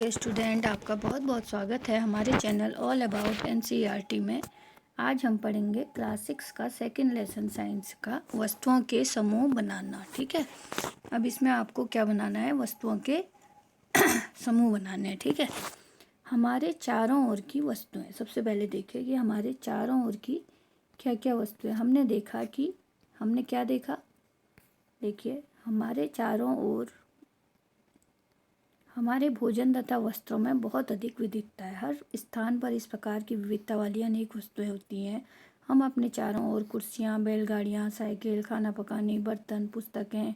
Student, आपका बहुत बहुत स्वागत है हमारे चैनल ऑल अबाउट एनसीईआरटी में। आज हम पढ़ेंगे क्लास 6 का सेकंड लेसन साइंस का वस्तुओं के समूह बनाना। ठीक है, अब इसमें आपको क्या बनाना है? वस्तुओं के समूह बनाने हैं। ठीक है, हमारे चारों ओर की वस्तुएं। सबसे पहले देखिए कि हमारे चारों ओर की क्या क्या वस्तुएं। हमने क्या देखा? देखिए, हमारे चारों ओर हमारे भोजन तथा वस्त्रों में बहुत अधिक विविधता है। हर स्थान पर इस प्रकार की विविधता वाली अनेक वस्तुएं होती हैं। हम अपने चारों ओर कुर्सियाँ, बैलगाड़ियाँ, साइकिल, खाना पकाने, बर्तन, पुस्तकें,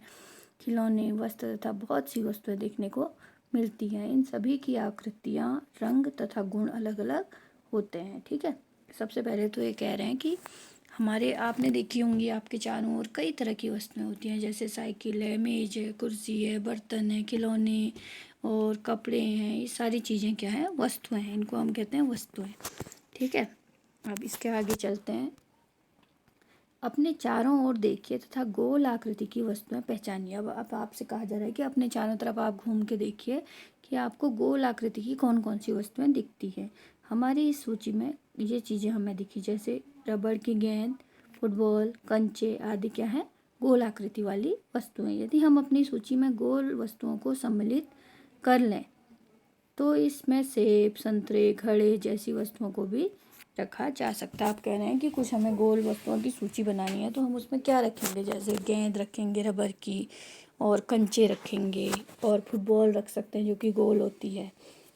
खिलौने, वस्त्र तथा बहुत सी वस्तुएं देखने को मिलती हैं। इन सभी की आकृतियाँ, रंग तथा गुण अलग अलग होते हैं। ठीक है, सबसे पहले तो ये कह रहे हैं कि आपने देखी होंगी आपके चारों ओर कई तरह की वस्तुएं होती हैं, जैसे साइकिल है, मेज है, कुर्सी है, बर्तन है, खिलौने और कपड़े हैं। ये सारी चीज़ें क्या हैं? वस्तुएं हैं। इनको हम कहते हैं वस्तुएं। ठीक है, अब इसके आगे चलते हैं। अपने चारों ओर देखिए तथा गोल आकृति की वस्तुएं पहचानिए। अब आपसे कहा जा रहा है कि अपने चारों तरफ आप घूम के देखिए कि आपको गोल आकृति की कौन कौन सी वस्तुएं दिखती है। हमारी इस सूची में ये चीज़ें हमें दिखी, जैसे रबड़ की गेंद, फुटबॉल, कंचे आदि क्या है? गोल आकृति वाली वस्तुएं। यदि हम अपनी सूची में गोल वस्तुओं को सम्मिलित कर लें तो इसमें सेब, संतरे, घड़े जैसी वस्तुओं को भी रखा जा सकता है। आप कह रहे हैं कि कुछ हमें गोल वस्तुओं की सूची बनानी है, तो हम उसमें क्या रखेंगे? जैसे गेंद रखेंगे रबर की, और कंचे रखेंगे, और फुटबॉल रख सकते हैं जो कि गोल होती है।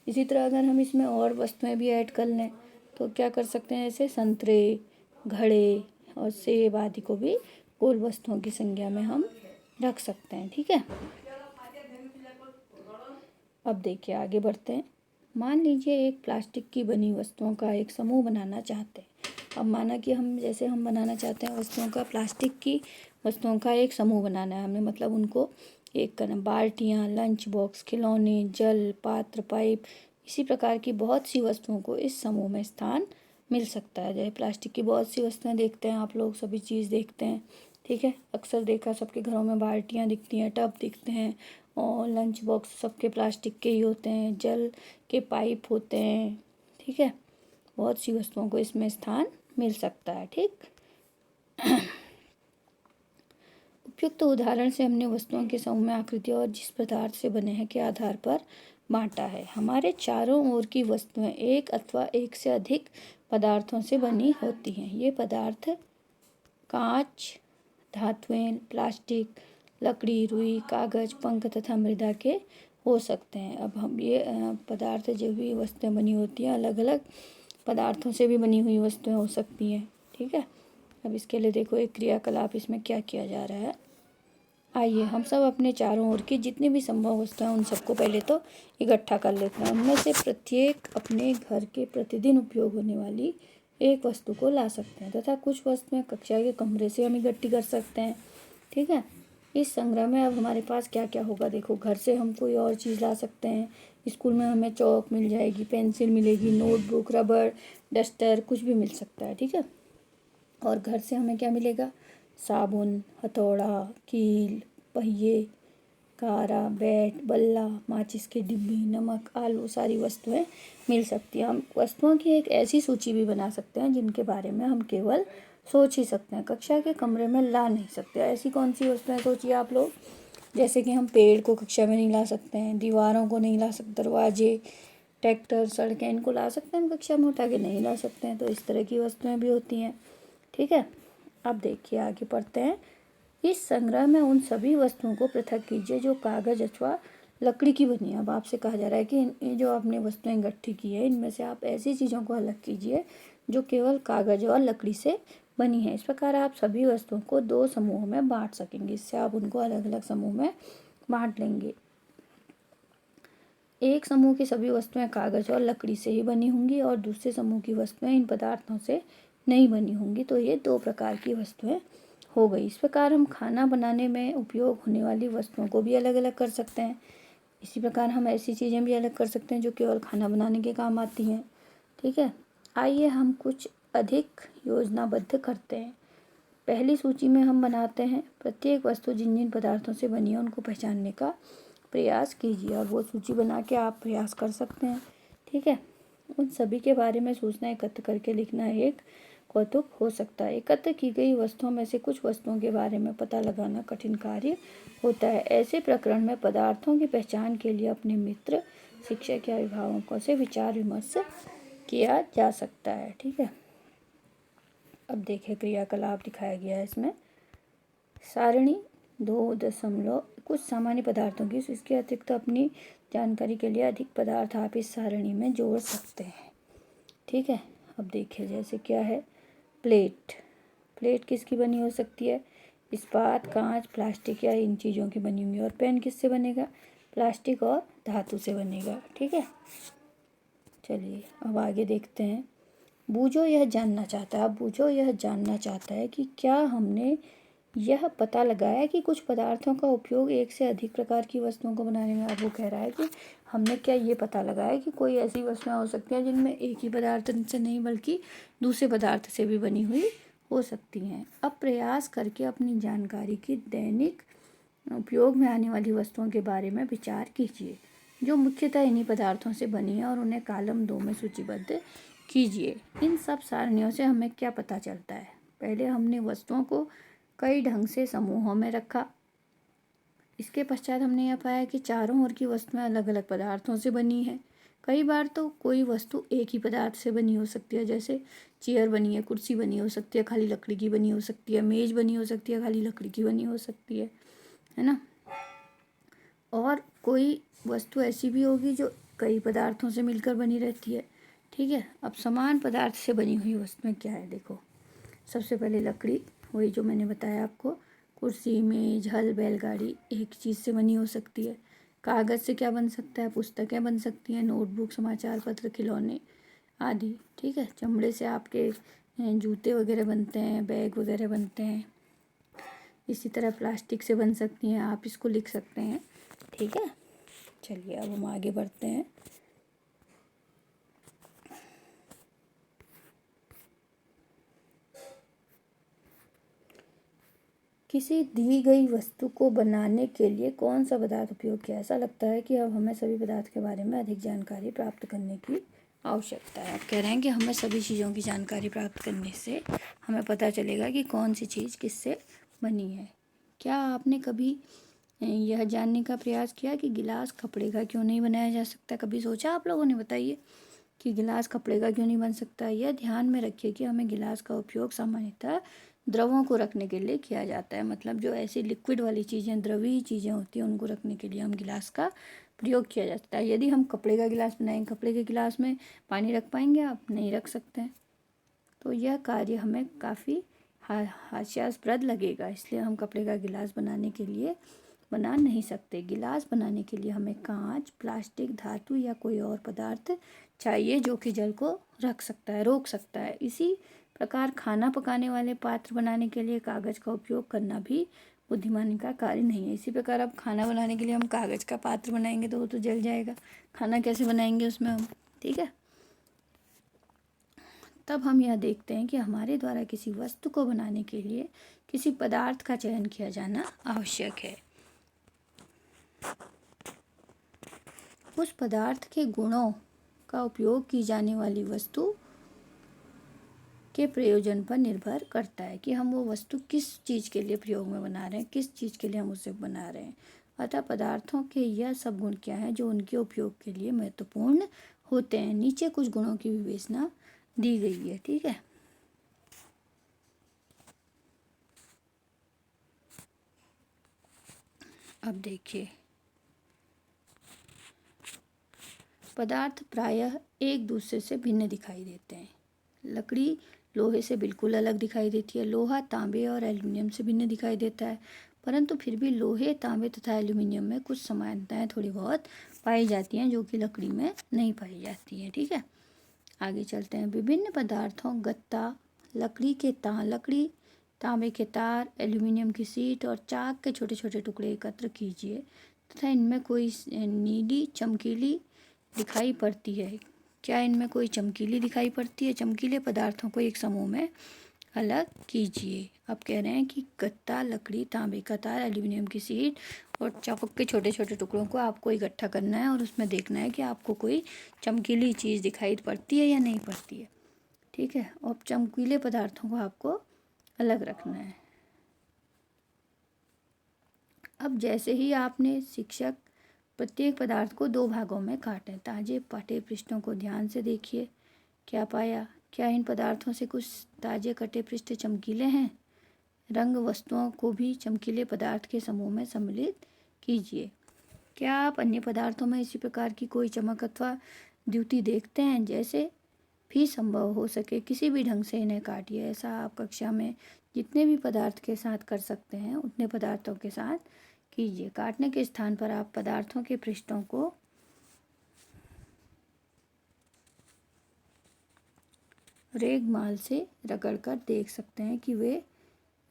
इसी तरह अगर हम इसमें और वस्तुएं भी ऐड कर लें तो क्या कर सकते हैं? जैसे संतरे, घड़े और सेब आदि को भी गोल वस्तुओं की संज्ञा में हम रख सकते हैं। ठीक है, अब देखिए आगे बढ़ते हैं। मान लीजिए एक प्लास्टिक की बनी वस्तुओं का एक समूह बनाना चाहते हैं। अब माना कि हम बनाना चाहते हैं वस्तुओं का, प्लास्टिक की वस्तुओं का एक समूह बनाना है हमें, मतलब उनको एक करना। बाल्टियाँ, लंच बॉक्स, खिलौने, जल पात्र, पाइप, इसी प्रकार की बहुत सी वस्तुओं को इस समूह में स्थान मिल सकता है। जैसे प्लास्टिक की बहुत सी वस्तुएं देखते हैं आप लोग, सभी चीज़ देखते हैं। ठीक है, अक्सर देखा सबके घरों में बाल्टियाँ दिखती हैं, टब दिखते हैं, और लंच बॉक्स सबके प्लास्टिक के ही होते हैं, जल के पाइप होते हैं। ठीक है, बहुत सी वस्तुओं को इसमें स्थान मिल सकता है। ठीक, उपयुक्त उदाहरण से हमने वस्तुओं के समूह में आकृति और जिस पदार्थ से बने हैं के आधार पर बांटा है। हमारे चारों ओर की वस्तुएं एक अथवा एक से अधिक पदार्थों से बनी होती हैं। ये पदार्थ कांच, धातुएं, प्लास्टिक, लकड़ी, रुई, कागज, पंख तथा मृदा के हो सकते हैं। अब हम ये पदार्थ, जो भी वस्तुएं बनी होती हैं, अलग अलग पदार्थों से भी बनी हुई वस्तुएं हो सकती हैं। ठीक है, अब इसके लिए देखो एक क्रियाकलाप इसमें क्या किया जा रहा है। आइए हम सब अपने चारों ओर की जितनी भी संभव वस्तुएं उन सबको पहले तो इकट्ठा कर लेते हैं। उनमें से प्रत्येक अपने घर के प्रतिदिन उपयोग होने वाली एक वस्तु को ला सकते हैं, तथा कुछ वस्तुएं कक्षा के कमरे से हम इकट्ठी कर सकते हैं। ठीक है, इस संग्रह में अब हमारे पास क्या क्या होगा? देखो, घर से हम कोई और चीज़ ला सकते हैं। स्कूल में हमें चौक मिल जाएगी, पेंसिल मिलेगी, नोटबुक, रबड़, डस्टर, कुछ भी मिल सकता है। ठीक है, और घर से हमें क्या मिलेगा? साबुन, हथौड़ा, कील, पहिए, कारा, बैट, बल्ला, माचिस की डिब्बी, नमक, आलू, सारी वस्तुएं मिल सकती हैं। हम वस्तुओं की एक ऐसी सूची भी बना सकते हैं जिनके बारे में हम केवल सोच ही सकते हैं, कक्षा के कमरे में ला नहीं सकते। ऐसी कौन सी वस्तुएं सोचिए आप लोग? जैसे कि हम पेड़ को कक्षा में नहीं ला सकते हैं, दीवारों को नहीं ला सकते, दरवाजे, ट्रैक्टर, सड़कें, इनको ला सकते हैं हम कक्षा में उठा के? नहीं ला सकते हैं। तो इस तरह की वस्तुएं भी होती हैं। ठीक है, अब देखिए आगे पढ़ते हैं। इस संग्रह में उन सभी वस्तुओं को पृथक कीजिए जो कागज अथवा लकड़ी की बनी है। अब आपसे कहा जा रहा है कि ये जो आपने वस्तुएं इकट्ठी की है, इनमें से आप ऐसी चीज़ों को अलग कीजिए जो केवल कागज और लकड़ी से बनी है। इस प्रकार आप सभी वस्तुओं को दो समूहों में बांट सकेंगे। इससे आप उनको अलग अलग समूह में बांट लेंगे। एक समूह की सभी वस्तुएं कागज और लकड़ी से ही बनी होंगी और दूसरे समूह की वस्तुएं इन पदार्थों से नहीं बनी होंगी। तो ये दो प्रकार की वस्तुएं हो गई। इस प्रकार हम खाना बनाने में उपयोग होने वाली वस्तुओं को भी अलग अलग कर सकते हैं। इसी प्रकार हम ऐसी चीज़ें भी अलग कर सकते हैं जो केवल खाना बनाने के काम आती हैं। ठीक है, आइए हम कुछ अधिक योजनाबद्ध करते हैं। पहली सूची में हम बनाते हैं प्रत्येक वस्तु जिन जिन पदार्थों से बनी है उनको पहचानने का प्रयास कीजिए, और वो सूची बना के आप प्रयास कर सकते हैं। ठीक है, उन सभी के बारे में सूचना एकत्र करके लिखना एक कौतुक हो सकता है। एकत्र की गई वस्तुओं में से कुछ वस्तुओं के बारे में पता लगाना कठिन कार्य होता है। ऐसे प्रकरण में पदार्थों की पहचान के लिए अपने मित्र, शिक्षक या अभिभावकों से विचार विमर्श किया जा सकता है। ठीक है, अब देखिए क्रियाकलाप दिखाया गया है इसमें। सारणी 2 कुछ सामान्य पदार्थों की, इसके अतिरिक्त अपनी जानकारी के लिए अधिक पदार्थ आप इस सारणी में जोड़ सकते हैं। ठीक है, अब देखिए जैसे क्या है, प्लेट। प्लेट किसकी बनी हो सकती है? इस्पात, कांच, प्लास्टिक या इन चीज़ों की बनी हुई। और पेन किससे बनेगा? प्लास्टिक और धातु से बनेगा। ठीक है, चलिए अब आगे देखते हैं। बूझो यह जानना चाहता है। अब बूझो यह जानना चाहता है कि क्या हमने यह पता लगाया कि कुछ पदार्थों का उपयोग एक से अधिक प्रकार की वस्तुओं को बनाने में। अब वो कह रहा है कि हमने क्या ये पता लगाया कि कोई ऐसी वस्तुएं हो सकती हैं जिनमें एक ही पदार्थ से नहीं बल्कि दूसरे पदार्थ से भी बनी हुई हो सकती हैं। अब प्रयास करके अपनी जानकारी की दैनिक उपयोग में आने वाली वस्तुओं के बारे में विचार कीजिए जो मुख्यतः इन्हीं पदार्थों से बनी है, और उन्हें कॉलम 2 में सूचीबद्ध कीजिए। इन सब सारणियों से हमें क्या पता चलता है? पहले हमने वस्तुओं को कई ढंग से समूहों में रखा। इसके पश्चात हमने यह पाया कि चारों ओर की वस्तुएं अलग अलग पदार्थों से बनी है। कई बार तो कोई वस्तु एक ही पदार्थ से बनी हो सकती है, जैसे चेयर बनी है, कुर्सी बनी हो सकती है, खाली लकड़ी की बनी हो सकती है, मेज बनी हो सकती है, खाली लकड़ी की बनी हो सकती है ना। और कोई वस्तु ऐसी भी होगी जो कई पदार्थों से मिलकर बनी रहती है। ठीक है, अब समान पदार्थ से बनी हुई वस्तुएं क्या है? देखो, सबसे पहले लकड़ी, वही जो मैंने बताया आपको, कुर्सी, मेज, हल, बैलगाड़ी एक चीज़ से बनी हो सकती है। कागज़ से क्या बन सकता है? पुस्तकें बन सकती हैं, नोटबुक, समाचार पत्र, खिलौने आदि। ठीक है, चमड़े से आपके जूते वगैरह बनते हैं, बैग वगैरह बनते हैं। इसी तरह प्लास्टिक से बन सकती हैं, आप इसको लिख सकते हैं। ठीक है, चलिए अब हम आगे बढ़ते हैं। किसी दी गई वस्तु को बनाने के लिए कौन सा पदार्थ उपयोग किया? ऐसा लगता है कि अब हमें सभी पदार्थ के बारे में अधिक जानकारी प्राप्त करने की आवश्यकता है। आप कह रहे हैं कि हमें सभी चीज़ों की जानकारी प्राप्त करने से हमें पता चलेगा कि कौन सी चीज़ किससे बनी है। क्या आपने कभी यह जानने का प्रयास किया कि गिलास कपड़े का क्यों नहीं बनाया जा सकता? कभी सोचा आप लोगों ने? बताइए कि गिलास कपड़े का क्यों नहीं बन सकता। यह ध्यान में रखिए कि हमें गिलास का उपयोग सामान्यतः द्रवों को रखने के लिए किया जाता है। मतलब जो ऐसी लिक्विड वाली चीज़ें, द्रवीय चीज़ें होती हैं, उनको रखने के लिए हम गिलास का प्रयोग किया जाता है। यदि हम कपड़े का गिलास बनाएंगे, कपड़े के गिलास में पानी रख पाएंगे आप? नहीं रख सकते हैं। तो यह कार्य हमें काफ़ी हास्यास्पद लगेगा, इसलिए हम कपड़े का गिलास बनाने के लिए बना नहीं सकते। गिलास बनाने के लिए हमें कांच, प्लास्टिक, धातु या कोई और पदार्थ चाहिए जो कि जल को रख सकता है, रोक सकता है। इसी प्रकार खाना पकाने वाले पात्र बनाने के लिए कागज़ का उपयोग करना भी बुद्धिमानी का कार्य नहीं है। इसी प्रकार अब खाना बनाने के लिए हम कागज़ का पात्र बनाएंगे तो वो तो जल जाएगा। खाना कैसे बनाएंगे उसमें हम? ठीक है, तब हम यह देखते हैं कि हमारे द्वारा किसी वस्तु को बनाने के लिए किसी पदार्थ का चयन किया जाना आवश्यक है। उस पदार्थ के गुणों का उपयोग की जाने वाली वस्तु के प्रयोजन पर निर्भर करता है कि हम वो वस्तु किस चीज़ के लिए प्रयोग में बना रहे हैं, किस चीज़ के लिए हम उसे बना रहे हैं। अतः पदार्थों के यह सब गुण क्या हैं जो उनके उपयोग के लिए महत्वपूर्ण होते हैं। नीचे कुछ गुणों की विवेचना दी गई है। ठीक है, अब देखिए, पदार्थ प्रायः एक दूसरे से भिन्न दिखाई देते हैं। लकड़ी लोहे से बिल्कुल अलग दिखाई देती है। लोहा तांबे और एल्युमिनियम से भिन्न दिखाई देता है, परंतु फिर भी लोहे, तांबे तथा एल्युमिनियम में कुछ समानताएं थोड़ी बहुत पाई जाती हैं जो कि लकड़ी में नहीं पाई जाती हैं। ठीक है, आगे चलते हैं। विभिन्न पदार्थों गत्ता, लकड़ी, तांबे के तार, एल्युमिनियम की शीट और चाक के छोटे छोटे टुकड़े एकत्र कीजिए तथा इनमें कोई नीली चमकीली दिखाई पड़ती है। क्या इनमें कोई चमकीली दिखाई पड़ती है? चमकीले पदार्थों को एक समूह में अलग कीजिए। अब कह रहे हैं कि गत्ता, लकड़ी, तांबे का तार, एल्युमिनियम की शीट और चापक के छोटे छोटे टुकड़ों को आपको इकट्ठा करना है और उसमें देखना है कि आपको कोई चमकीली चीज़ दिखाई पड़ती है या नहीं पड़ती है। ठीक है, और चमकीले पदार्थों को आपको अलग रखना है। अब जैसे ही आपने शिक्षक प्रत्येक पदार्थ को 2 भागों में काटें। ताजे पाठ्य पृष्ठों को ध्यान से देखिए। क्या पाया? क्या इन पदार्थों से कुछ ताजे कटे पृष्ठ चमकीले हैं? रंग वस्तुओं को भी चमकीले पदार्थ के समूह में सम्मिलित कीजिए। क्या आप अन्य पदार्थों में इसी प्रकार की कोई चमक अथवा द्युति देखते हैं? जैसे भी संभव हो सके किसी भी ढंग से इन्हें काटिए। ऐसा आप कक्षा में जितने भी पदार्थ के साथ कर सकते हैं उतने पदार्थों के साथ कीजिए। काटने के स्थान पर आप पदार्थों के पृष्ठों को रेगमाल से रगड़कर देख सकते हैं कि वे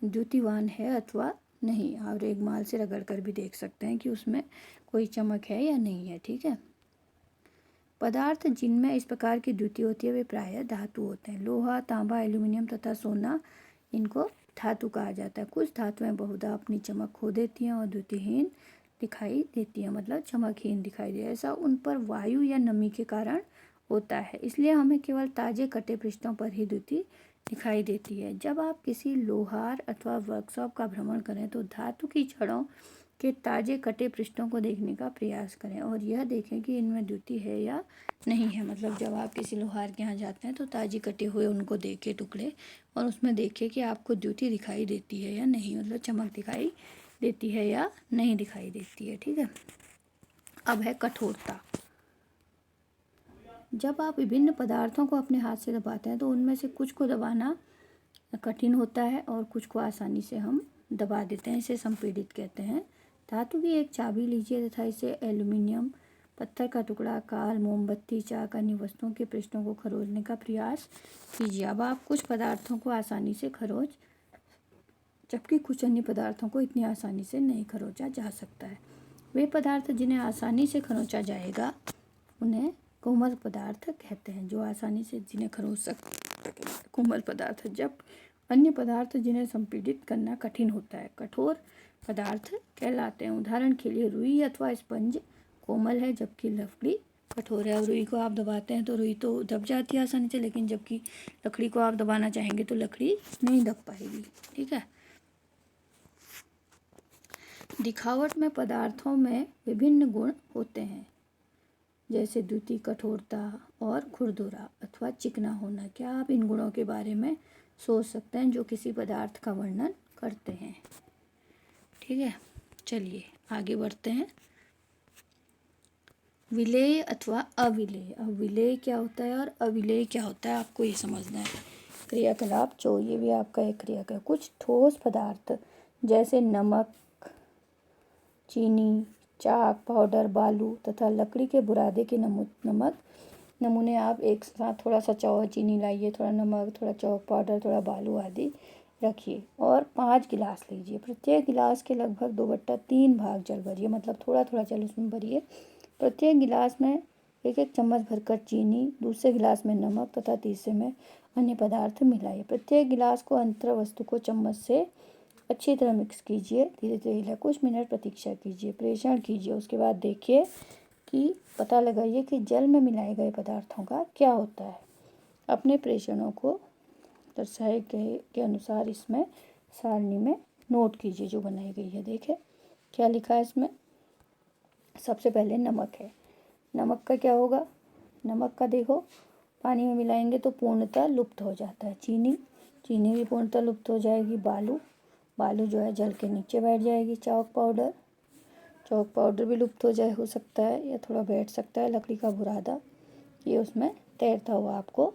द्युतिवान है अथवा नहीं। आप रेगमाल से रगड़कर भी देख सकते हैं कि उसमें कोई चमक है या नहीं है। ठीक है, पदार्थ जिनमें इस प्रकार की द्युति होती है वे प्रायः धातु होते हैं। लोहा, तांबा, एल्यूमिनियम तथा सोना, इनको धातु कहा जाता है। कुछ धातुएं बहुधा अपनी चमक खो देती हैं और द्युतिहीन दिखाई देती हैं, मतलब चमकहीन दिखाई दे। ऐसा उन पर वायु या नमी के कारण होता है, इसलिए हमें केवल ताजे कटे पृष्ठों पर ही द्युति दिखाई देती है। जब आप किसी लोहार अथवा वर्कशॉप का भ्रमण करें तो धातु की छड़ों के ताजे कटे पृष्ठों को देखने का प्रयास करें और यह देखें कि इनमें द्युति है या नहीं है। मतलब जब आप किसी लोहार के यहाँ जाते हैं तो ताजे कटे हुए उनको देखे टुकड़े और उसमें देखें कि आपको द्युति दिखाई देती है या नहीं, मतलब चमक दिखाई देती है या नहीं दिखाई देती है। ठीक है, अब है कठोरता। जब आप विभिन्न पदार्थों को अपने हाथ से दबाते हैं तो उनमें से कुछ को दबाना कठिन होता है और कुछ को आसानी से हम दबा देते हैं, इसे संपीड़ित कहते हैं। धातु की एक चाबी लीजिए तथा इसे एल्यूमिनियम, पत्थर का टुकड़ा, कार, मोमबत्ती, चाक, अन्य वस्तुओं के पृष्ठों को खरोचने का प्रयास कीजिए। अब आप कुछ पदार्थों को आसानी से खरोच, जबकि कुछ अन्य पदार्थों को इतनी आसानी से नहीं खरोचा जा सकता है। वे पदार्थ जिन्हें आसानी से खरोचा जाएगा उन्हें कोमल पदार्थ कहते हैं। जो आसानी से जिन्हें खरोच सकते कोमल पदार्थ, जब अन्य पदार्थ जिन्हें संपीड़ित करना कठिन होता है कठोर पदार्थ कहलाते हैं। उदाहरण के लिए रुई अथवा स्पंज कोमल है जबकि लकड़ी कठोर है। और रुई को आप दबाते हैं तो रुई तो दब जाती है आसानी से, लेकिन जबकि लकड़ी को आप दबाना चाहेंगे तो लकड़ी नहीं दब पाएगी। ठीक है, दिखावट में पदार्थों में विभिन्न गुण होते हैं, जैसे द्युति, कठोरता और खुरदुरा अथवा चिकना होना। क्या आप इन गुणों के बारे में सोच सकते हैं जो किसी पदार्थ का वर्णन करते हैं? ठीक है, चलिए आगे बढ़ते हैं। विलेय अथवा अविलेय। अब विलेय क्या होता है और अविलेय क्या होता है आपको ये समझना है। क्रियाकलाप 4, ये भी आपका एक क्रियाकलाप। कुछ ठोस पदार्थ जैसे नमक, चीनी, चाक, पाउडर, बालू तथा लकड़ी के बुरादे के नमूने आप एक साथ थोड़ा सा चीनी लाइए, थोड़ा नमक, थोड़ा चौक पाउडर, थोड़ा बालू आदि रखिए और 5 गिलास लीजिए। प्रत्येक गिलास के लगभग 2/3 भाग जल भरिए, मतलब थोड़ा थोड़ा जल उसमें भरिए। प्रत्येक गिलास में 1-1 चम्मच भरकर चीनी, दूसरे गिलास में नमक तथा तीसरे में अन्य पदार्थ मिलाइए। प्रत्येक गिलास को अंतर वस्तु को चम्मच से अच्छी तरह मिक्स कीजिए। धीरे धीरे हिलाइए, कुछ मिनट प्रतीक्षा कीजिए, प्रेषण कीजिए। उसके बाद देखिए कि पता लगाइए कि जल में मिलाए गए पदार्थों का क्या होता है। अपने प्रेषणों को दर्शाए गए के अनुसार इसमें सारणी में नोट कीजिए जो बनाई गई है। देखें क्या लिखा है इसमें। सबसे पहले नमक है। नमक का क्या होगा? नमक का देखो पानी में मिलाएंगे तो पूर्णतः लुप्त हो जाता है। चीनी भी पूर्णतः लुप्त हो जाएगी। बालू जो है जल के नीचे बैठ जाएगी। चौक पाउडर भी लुप्त हो सकता है या थोड़ा बैठ सकता है। लकड़ी का बुरादा ये उसमें तैरता हुआ आपको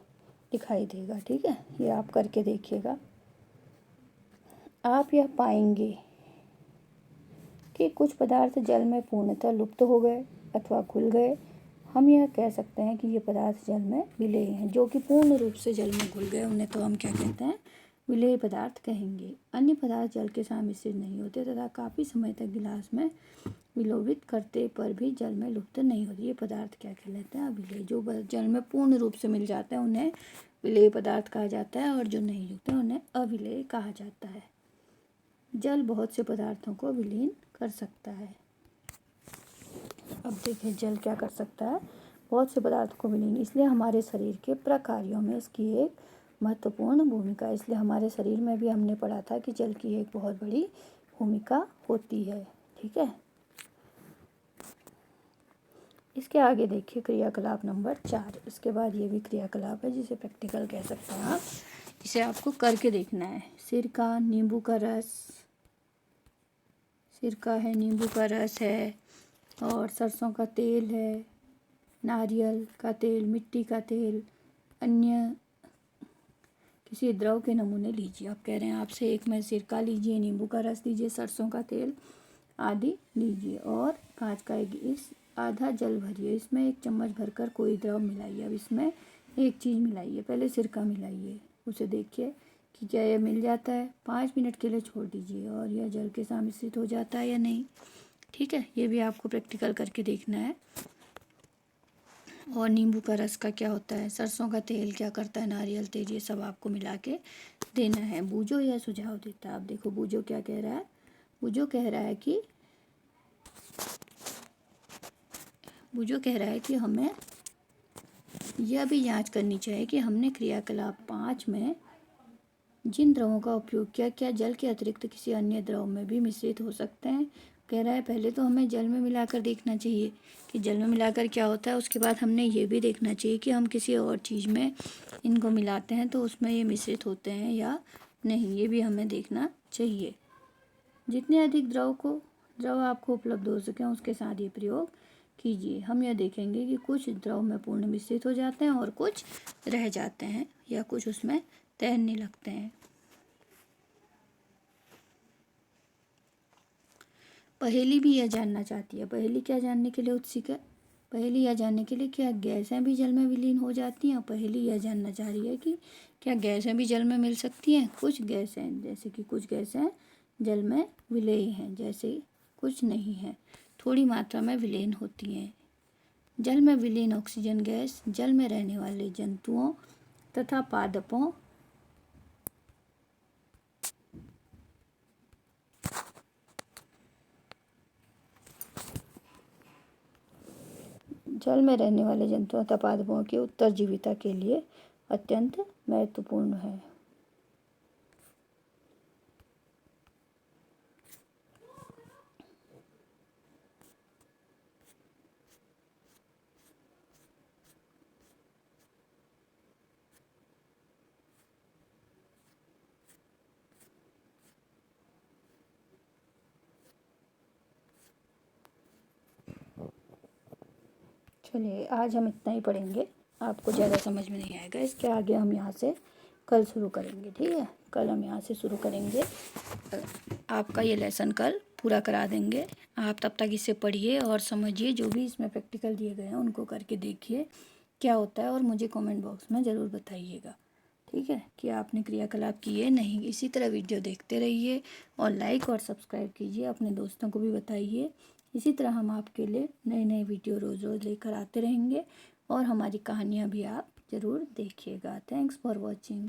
दिखाई देगा। ठीक है, ये आप करके देखिएगा। आप यह पाएंगे कि कुछ पदार्थ जल में पूर्णतः लुप्त हो गए अथवा घुल गए। हम यह कह सकते हैं कि ये पदार्थ जल में विलेय हैं। जो कि पूर्ण रूप से जल में घुल गए उन्हें तो हम क्या कहते हैं? विलेय पदार्थ कहेंगे। अन्य पदार्थ जल के साथ मिश्रित नहीं होते तथा काफ़ी समय तक गिलास में विलोपित करते पर भी जल में लुप्त नहीं होती। ये पदार्थ क्या कहलाते हैं? अविलेय। जो जल में पूर्ण रूप से मिल जाते हैं उन्हें विलेय पदार्थ कहा जाता है और जो नहीं होते उन्हें अविलेय कहा जाता है। जल बहुत से पदार्थों को विलीन कर सकता है। अब देखिए जल क्या कर सकता है, बहुत से पदार्थों को विलीन, इसलिए हमारे शरीर के प्रकार्यों में इसकी एक महत्वपूर्ण भूमिका है। इसलिए हमारे शरीर में भी हमने पढ़ा था कि जल की एक बहुत बड़ी भूमिका होती है। ठीक है, इसके आगे देखिए क्रियाकलाप नंबर 4। इसके बाद ये भी क्रियाकलाप है जिसे प्रैक्टिकल कह सकते हैं आप, इसे आपको करके देखना है। सिरका, नींबू का रस, सिरका है, नींबू का रस है, और सरसों का तेल है, नारियल का तेल, मिट्टी का तेल, अन्य किसी द्रव के नमूने लीजिए। आप कह रहे हैं आपसे, एक में सिरका लीजिए, नींबू का रस लीजिए, सरसों का तेल आदि लीजिए, और कांच का एक इस आधा जल भरिए, इसमें 1 चम्मच भरकर कोई द्रव मिलाइए। अब इसमें एक चीज़ मिलाइए, पहले सिरका मिलाइए, उसे देखिए कि क्या यह मिल जाता है। 5 मिनट के लिए छोड़ दीजिए और यह जल के साथ मिश्रित हो जाता है या नहीं। ठीक है, ये भी आपको प्रैक्टिकल करके देखना है। और नींबू का रस का क्या होता है, सरसों का तेल क्या करता है, नारियल तेल, ये सब आपको मिला के देना है। बूझो यह सुझाव देता है। आप देखो बूझो क्या कह रहा है, बूझो कह रहा है कि हमें यह भी जांच करनी चाहिए कि हमने क्रियाकलाप 5 में जिन द्रवों का उपयोग किया, क्या जल के अतिरिक्त किसी अन्य द्रव में भी मिश्रित हो सकते हैं। कह रहा है पहले तो हमें जल में मिलाकर देखना चाहिए कि जल में मिलाकर क्या होता है, उसके बाद हमने ये भी देखना चाहिए कि हम किसी और चीज़ में इनको मिलाते हैं तो उसमें ये मिश्रित होते हैं या नहीं, ये भी हमें देखना चाहिए। जितने अधिक द्रव आपको उपलब्ध हो सकें उसके साथ ये प्रयोग कीजिए। हम यह देखेंगे कि कुछ द्रव में पूर्ण मिश्रित हो जाते हैं और कुछ रह जाते हैं या कुछ उसमें तैरने लगते हैं। पहेली भी यह जानना चाहती है, पहेली क्या जानने के लिए उत्सुक है, पहेली यह जानने के लिए क्या गैसें भी जल में विलीन हो जाती हैं। पहेली यह जानना चाह रही है कि क्या गैसें भी जल में मिल सकती हैं। कुछ गैसें, जैसे कि कुछ गैसें जल में विलेय हैं, जैसे कुछ नहीं है, थोड़ी मात्रा में विलीन होती हैं। जल में विलीन ऑक्सीजन गैस जल में रहने वाले जंतुओं तथा पादपों तथा पादपों की उत्तरजीविता के लिए अत्यंत महत्वपूर्ण है। चलिए आज हम इतना ही पढ़ेंगे, आपको ज़्यादा समझ में नहीं आएगा, इसके आगे हम यहाँ से कल शुरू करेंगे। ठीक है, कल हम यहाँ से शुरू करेंगे, आपका ये लेसन कल पूरा करा देंगे। आप तब तक इसे पढ़िए और समझिए, जो भी इसमें प्रैक्टिकल दिए गए हैं उनको करके देखिए क्या होता है, और मुझे कमेंट बॉक्स में ज़रूर बताइएगा। ठीक है, कि आपने क्रियाकलाप किए नहीं। इसी तरह वीडियो देखते रहिए और लाइक और सब्सक्राइब कीजिए, अपने दोस्तों को भी बताइए। इसी तरह हम आपके लिए नए नए वीडियो रोज़ रोज़ लेकर आते रहेंगे, और हमारी कहानियाँ भी आप ज़रूर देखिएगा। Thanks for watching.